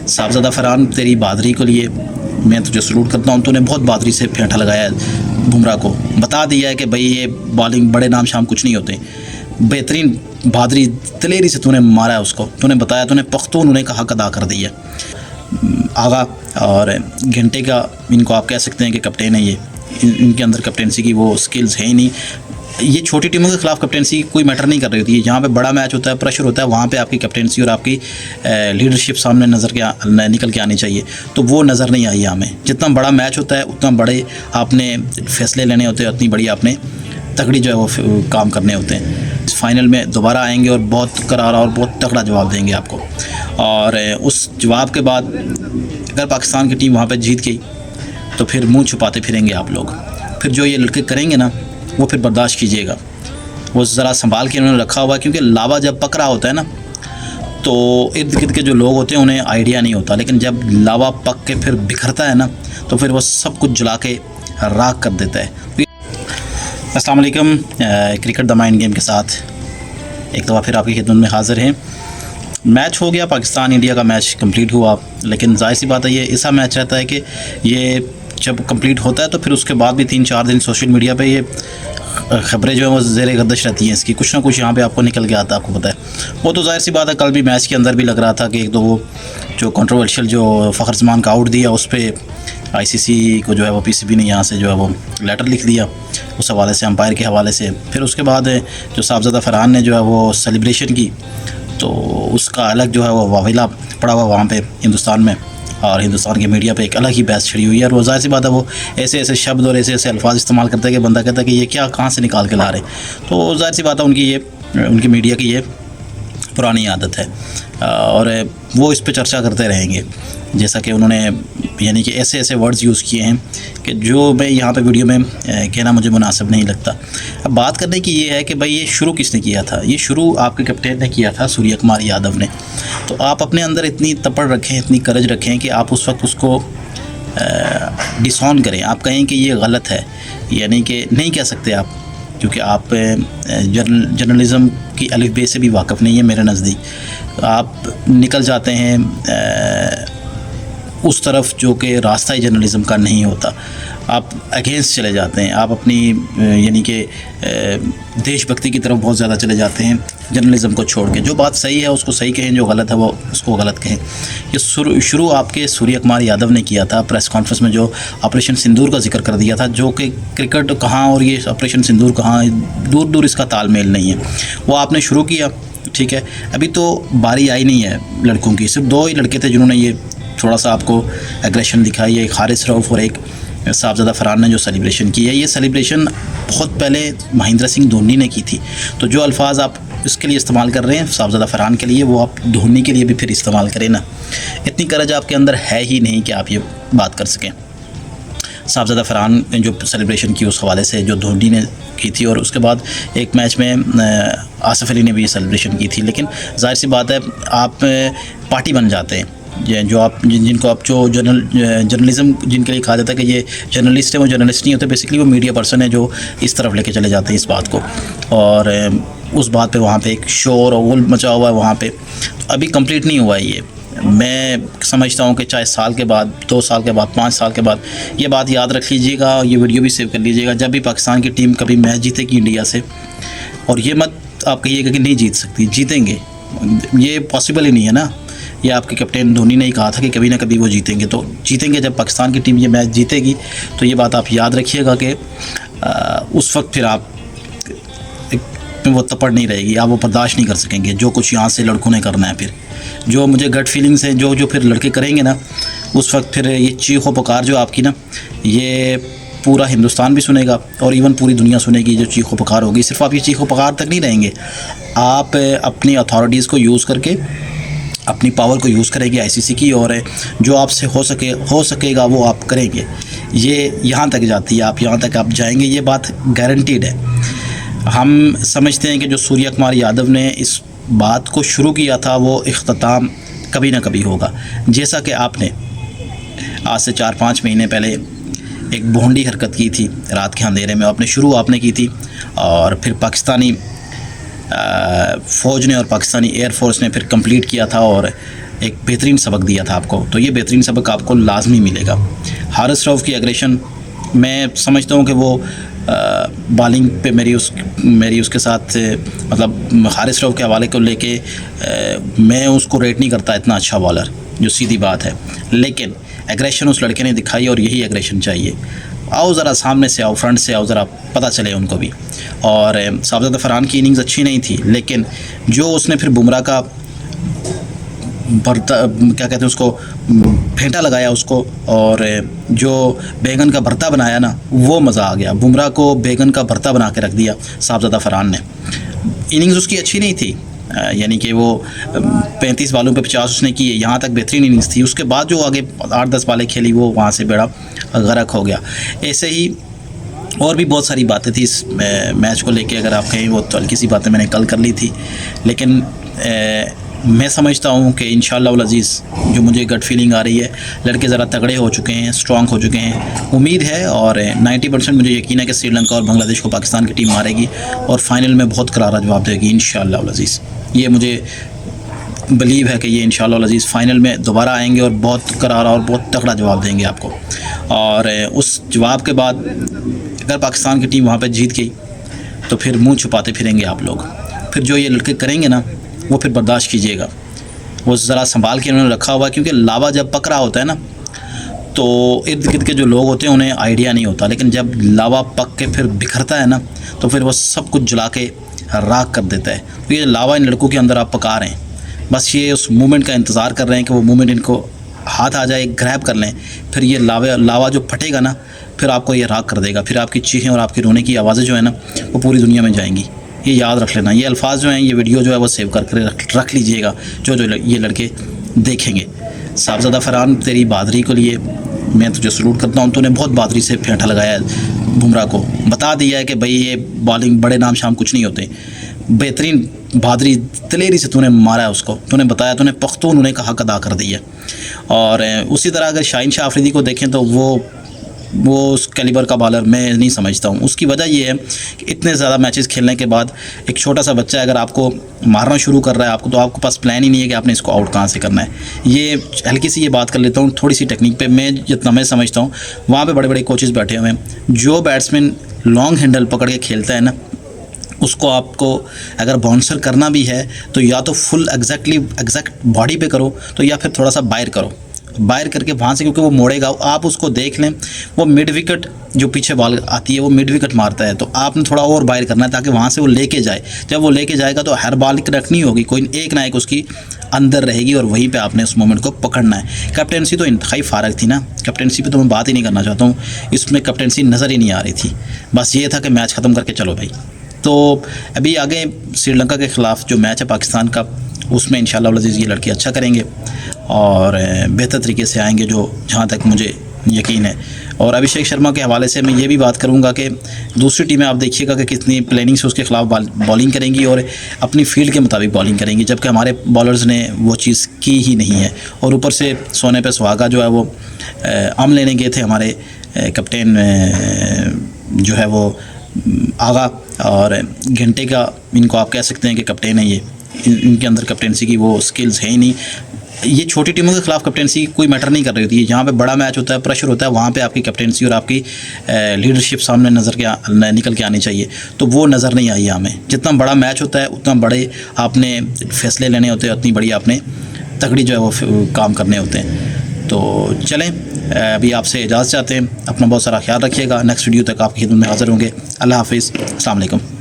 साहबजादा फरहान, तेरी बहादुरी के लिए मैं तुझे सलूट करता हूँ। तूने बहुत बहादुरी से फेंटा लगाया है बुमराह को, बता दिया है कि भाई ये बॉलिंग बड़े नाम शाम कुछ नहीं होते। बेहतरीन बहादुरी दलेरी से तूने मारा है उसको, तूने बताया, तूने पख्तून होने का हक अदा कर दिया। आगा और घंटे का इनको आप कह सकते हैं कि कैप्टन है ये, इनके अंदर कैप्टनसी की वो स्किल्स है ही नहीं। ये छोटी टीमों के खिलाफ कैप्टनसी कोई मैटर नहीं कर रही होती है। जहाँ पे बड़ा मैच होता है, प्रेशर होता है, वहाँ पे आपकी कैप्टनसी और आपकी लीडरशिप सामने निकल के आनी चाहिए। तो वो नज़र नहीं आई हमें। जितना बड़ा मैच होता है उतना बड़े आपने फैसले लेने होते हैं, उतनी बड़ी आपने तगड़ी जो है वो काम करने होते हैं। इस फाइनल में दोबारा आएंगे और बहुत करारा और बहुत तगड़ा जवाब देंगे आपको। और उस जवाब के बाद अगर पाकिस्तान की टीम वहाँ पे जीत गई तो फिर मुंह छुपाते फिरेंगे आप लोग। फिर जो ये लड़के करेंगे ना वो फिर बर्दाश्त कीजिएगा। वो ज़रा संभाल के उन्होंने रखा हुआ है, क्योंकि लावा जब पक रहा होता है ना तो इर्द गिर्द के जो लोग होते हैं उन्हें आइडिया नहीं होता, लेकिन जब लावा पक के फिर बिखरता है ना तो फिर वो सब कुछ जला के राख कर देता है। अस्सलाम वालेकुम, क्रिकेट द माइंड गेम के साथ एक दफ़ा फिर आपकी खिदमत में हाज़िर हैं। मैच हो गया, पाकिस्तान इंडिया का मैच कंप्लीट हुआ, लेकिन जाहिर सी बात है ये ऐसा मैच रहता है कि ये जब कंप्लीट होता है तो फिर उसके बाद भी 3-4 दिन सोशल मीडिया पे ये ख़बरें जो हैं वो ज़ेर गर्दिश रहती हैं इसकी, कुछ ना कुछ यहाँ पे आपको निकल के आता है, आपको पता है। वो तो जाहिर सी बात है, कल भी मैच के अंदर भी लग रहा था कि एक दो वो जो कंट्रोवर्शियल जो फ़खर जमान का आउट दिया उस पर ICC को जो है वो PCB ने यहाँ से जो है वो लेटर लिख दिया उस हवाले से, अंपायर के हवाले से। फिर उसके बाद जो साहबजादा फरहान ने जो है वो सेलिब्रेशन की तो उसका अलग जो है वो वाविला पड़ा हुआ वहाँ पे हिंदुस्तान में, और हिंदुस्तान के मीडिया पे एक अलग ही बहस छिड़ी हुई है। और वो जाहिर सी बात है वो ऐसे ऐसे शब्द और ऐसे ऐसे अल्फाज इस्तेमाल करते हैं कि बंदा कहता है कि ये क्या कहाँ से निकाल के ला रहे। तो जाहिर सी बात है उनकी मीडिया की ये पुरानी आदत है और वो इस पे चर्चा करते रहेंगे, जैसा कि उन्होंने यानी कि ऐसे ऐसे वर्ड्स यूज़ किए हैं कि जो मैं यहाँ पे वीडियो में कहना मुझे मुनासिब नहीं लगता। अब बात करने की ये है कि भाई ये शुरू किसने किया था? ये शुरू आपके कैप्टन ने किया था, सूर्य कुमार यादव ने। तो आप अपने अंदर इतनी तपड़ रखें, इतनी करज रखें कि आप उस वक्त उसको डिसऑन करें, आप कहें कि ये गलत है। यानी कि नहीं कह सकते आप, क्योंकि आप जर्नलिज़म की अलिफ बे से भी वाक़फ़ नहीं है मेरे नज़दीक। आप निकल जाते हैं उस तरफ जो कि रास्ता ही जर्नलिज़म का नहीं होता, आप अगेंस्ट चले जाते हैं, आप अपनी यानी कि देशभक्ति की तरफ बहुत ज़्यादा चले जाते हैं जर्नलिज़म को छोड़ के। जो बात सही है उसको सही कहें, जो गलत है वो उसको गलत कहें। ये शुरू आपके सूर्य कुमार यादव ने किया था प्रेस कॉन्फ्रेंस में, जो ऑपरेशन सिंदूर का जिक्र कर दिया था, जो कि क्रिकेट कहाँ और ये ऑपरेशन सिंदूर कहाँ, दूर दूर इसका तालमेल नहीं है। वो आपने शुरू किया, ठीक है, अभी तो बारी आई नहीं है लड़कों की। सिर्फ 2 ही लड़के थे जिन्होंने ये थोड़ा सा आपको एग्रेशन दिखाई है, एक हारिस रऊफ़ और एक साहबजादा फरहान ने जो सेलिब्रेशन की है। ये सेलिब्रेशन बहुत पहले महेंद्र सिंह धोनी ने की थी। तो जो अल्फाज आप इसके लिए इस्तेमाल कर रहे हैं साहबजादा फरहान के लिए, वो आप धोनी के लिए भी फिर इस्तेमाल करें ना। इतनी करज आपके अंदर है ही नहीं कि आप ये बात कर सकें। साहबजादा फरहान ने जो सेलिब्रेशन की उस हवाले से जो धोनी ने की थी, और उसके बाद एक मैच में आसिफ अली ने भी सेलिब्रेशन की थी। लेकिन जाहिर सी बात है आप पार्टी बन जाते हैं, जो आप जिनको आप जो जर्नलिज़म जिनके लिए कहा जाता है कि ये जर्नलिस्ट है, वो जर्नलिस्ट नहीं होते, बेसिकली वो मीडिया पर्सन है जो इस तरफ लेके चले जाते हैं इस बात को। और उस बात पे वहाँ पे एक शोर और वोल मचा हुआ है वहाँ पे। तो अभी कंप्लीट नहीं हुआ है ये। मैं समझता हूँ कि चाहे साल के बाद, 2 साल के बाद, 5 साल के बाद, ये बात याद रख लीजिएगा और ये वीडियो भी सेव कर लीजिएगा। जब भी पाकिस्तान की टीम कभी मैच जीतेगी इंडिया से, और ये मत आप कहिएगा कि नहीं जीत सकती, जीतेंगे, ये पॉसिबल ही नहीं है ना। ये आपके कैप्टन धोनी ने ही कहा था कि कभी ना कभी वो जीतेंगे, तो जीतेंगे। जब पाकिस्तान की टीम ये मैच जीतेगी तो ये बात आप याद रखिएगा कि उस वक्त फिर आप वो तपड़ नहीं रहेगी, आप वो बर्दाश्त नहीं कर सकेंगे जो कुछ यहाँ से लड़कों ने करना है। फिर जो मुझे गट फीलिंग्स हैं जो फिर लड़के करेंगे ना, उस वक्त फिर ये चीखो पुकार जो आपकी ना, ये पूरा हिंदुस्तान भी सुनेगा और इवन पूरी दुनिया सुनेगी जो चीखो पुकार होगी। सिर्फ आप ये चीखो पुकार तक नहीं रहेंगे, आप अपनी अथॉरिटीज़ को यूज़ करके, अपनी पावर को यूज़ करेंगे ICC की, और जो आपसे हो सकेगा वो आप करेंगे। ये यहाँ तक जाती है, आप यहाँ तक आप जाएंगे, ये बात गारंटीड है। हम समझते हैं कि जो सूर्य कुमार यादव ने इस बात को शुरू किया था वो इख्तिताम कभी ना कभी होगा। जैसा कि आपने आज से 4-5 महीने पहले एक भोंडी हरकत की थी रात के अंधेरे में, आपने की थी, और फिर पाकिस्तानी फ़ौज ने और पाकिस्तानी एयर फोर्स ने फिर कंप्लीट किया था, और एक बेहतरीन सबक दिया था आपको, तो ये बेहतरीन सबक आपको लाजमी मिलेगा। हारिस रऊफ़ की एग्रेशन, मैं समझता हूँ कि वो बॉलिंग पे मेरी उसके साथ मतलब हारिस रऊफ़ के हवाले को लेके मैं उसको रेट नहीं करता इतना अच्छा बॉलर, जो सीधी बात है, लेकिन एग्रेशन उस लड़के ने दिखाई और यही एग्रेशन चाहिए। आओ ज़रा सामने से आओ, फ्रंट से आओ, ज़रा पता चले उनको भी। और साहबजादा फरहान की इनिंग्स अच्छी नहीं थी, लेकिन जो उसने फिर बुमराह का भरता, क्या कहते हैं उसको, फेंटा लगाया उसको, और जो बैगन का भरता बनाया ना, वो मज़ा आ गया। बुमराह को बैगन का भरता बना के रख दिया साहबजादा फरहान ने। इनिंग्स उसकी अच्छी नहीं थी, यानी कि वो 35 बालों पे 50 उसने किए, यहाँ तक बेहतरीन इनिंग्स थी। उसके बाद जो आगे 8-10 बालें खेली, वो वहाँ से बेड़ा गर्क हो गया। ऐसे ही और भी बहुत सारी बातें थी इस मैच को लेके, अगर आप कहें वो तो हल्की सी बातें मैंने कल कर ली थी, लेकिन मैं समझता हूँ कि इंशाअल्लाह वल अज़ीज़, जो मुझे गट फीलिंग आ रही है, लड़के ज़रा तगड़े हो चुके हैं, स्ट्रॉन्ग हो चुके हैं। उम्मीद है और 90% मुझे यकीन है कि श्रीलंका और बांग्लादेश को पाकिस्तान की टीम मारेगी और फाइनल में बहुत करारा जवाब देगी इंशाअल्लाह वल अज़ीज़। ये मुझे बिलीव है कि ये इंशाअल्लाह वल अज़ीज़ फाइनल में दोबारा आएंगे और बहुत करारा और बहुत तगड़ा जवाब देंगे आपको। और उस जवाब के बाद अगर पाकिस्तान की टीम वहाँ पर जीत गई तो फिर मुँह छुपाते फिरेंगे आप लोग। फिर जो ये लड़के करेंगे ना, वो फिर बर्दाश्त कीजिएगा। वो ज़रा संभाल के उन्होंने रखा हुआ है, क्योंकि लावा जब पक रहा होता है ना, तो इर्द गिर्द के जो लोग होते हैं उन्हें आइडिया नहीं होता, लेकिन जब लावा पक के फिर बिखरता है ना, तो फिर वो सब कुछ जला के राख कर देता है। तो ये लावा इन लड़कों के अंदर आप पका रहे हैं, बस ये उस मोमेंट का इंतज़ार कर रहे हैं कि वो मोमेंट इनको हाथ आ जाए, ग्रैब कर लें, फिर ये लावा जो फटेगा ना, फिर आपको ये राख कर देगा। फिर आपकी चीखें और आपकी रोने की आवाज़ें जो है ना, वो पूरी दुनिया में जाएंगी। ये याद रख लेना। ये अल्फाज जो हैं, ये वीडियो जो है वो सेव करके रख लीजिएगा, जो ये लड़के देखेंगे। साहबजादा फरहान, तेरी बहादुरी के लिए मैं तुझे सलूट करता हूँ। तूने बहुत बहादुरी से फेंटा लगाया है बुमराह को, बता दिया है कि भाई ये बॉलिंग बड़े नाम शाम कुछ नहीं होते। बेहतरीन बहादुरी दिलेरी से तूने मारा है उसको, तूने बताया, तूने पख्तून उन्हें का हक अदा कर दिया। और उसी तरह अगर शाहीन शाह अफरीदी को देखें तो वो उस कैलिबर का बॉलर मैं नहीं समझता हूँ। उसकी वजह ये है कि इतने ज़्यादा मैचेस खेलने के बाद एक छोटा सा बच्चा अगर आपको मारना शुरू कर रहा है, आपको, तो आपके पास प्लान ही नहीं है कि आपने इसको आउट कहाँ से करना है। ये हल्की सी ये बात कर लेता हूँ, थोड़ी सी टेक्निक पे मैं जितना मैं समझता हूँ, वहाँ पे बड़े बड़े कोचेज़ बैठे हुए हैं। जो बैट्समैन लॉन्ग हैंडल पकड़ के खेलता है ना, उसको आपको अगर बाउंसर करना भी है तो या तो फुल एग्जैक्ट बॉडी पे करो, तो या फिर थोड़ा सा बायर करो, बायर करके वहाँ से, क्योंकि वो मोड़ेगा। आप उसको देख लें, वो मिड विकेट जो पीछे बॉल आती है वो मिड विकेट मारता है, तो आपने थोड़ा और बायर करना है ताकि वहाँ से वो लेके जाए। जब वो लेके जाएगा तो हर बॉल रखनी होगी, कोई एक ना एक उसकी अंदर रहेगी और वहीं पे आपने उस मोमेंट को पकड़ना है। कैप्टेंसी तो इंतहाई फ़ारक थी ना, कैप्टेंसी पे तो मैं बात ही नहीं करना चाहता हूँ, इसमें कैप्टेंसी नज़र ही नहीं आ रही थी। बस ये था कि मैच ख़त्म करके चलो भाई। तो अभी आगे श्रीलंका के ख़िलाफ़ जो मैच है पाकिस्तान का, उसमें इंशाअल्लाह वल अज़ीज़ ये लड़के अच्छा करेंगे और बेहतर तरीके से आएंगे, जो जहाँ तक मुझे यकीन है। और अभिषेक शर्मा के हवाले से मैं ये भी बात करूँगा कि दूसरी टीमें आप देखिएगा कि कितनी प्लानिंग से उसके ख़िलाफ़ बॉलिंग करेंगी और अपनी फील्ड के मुताबिक बॉलिंग करेंगी, जबकि हमारे बॉलर्स ने वो चीज़ की ही नहीं है। और ऊपर से सोने पे सुहागा जो है वो आम लेने गए थे हमारे कैप्टन जो है वो आगा, और घंटे का इनको आप कह सकते हैं कि कैप्टन है ये, इनके अंदर कैप्टेंसी की वो स्किल्स है ही नहीं। ये छोटी टीमों के खिलाफ कैप्टेंसी कोई मैटर नहीं कर रही होती है। जहाँ पे बड़ा मैच होता है, प्रेशर होता है, वहाँ पे आपकी कैप्टेंसी और आपकी लीडरशिप सामने निकल के आनी चाहिए, तो वो नज़र नहीं आई हमें। जितना बड़ा मैच होता है उतना बड़े आपने फैसले लेने होते हैं, उतनी बड़ी आपने तगड़ी जो है वो काम करने होते हैं। तो चलें, अभी आपसे इजाज़त चाहते हैं। अपना बहुत सारा ख्याल रखिएगा। नेक्स्ट वीडियो तक आपकी खिदमत में हाज़िर होंगे। अल्लाह हाफ़िज़, अस्सलाम वालेकुम।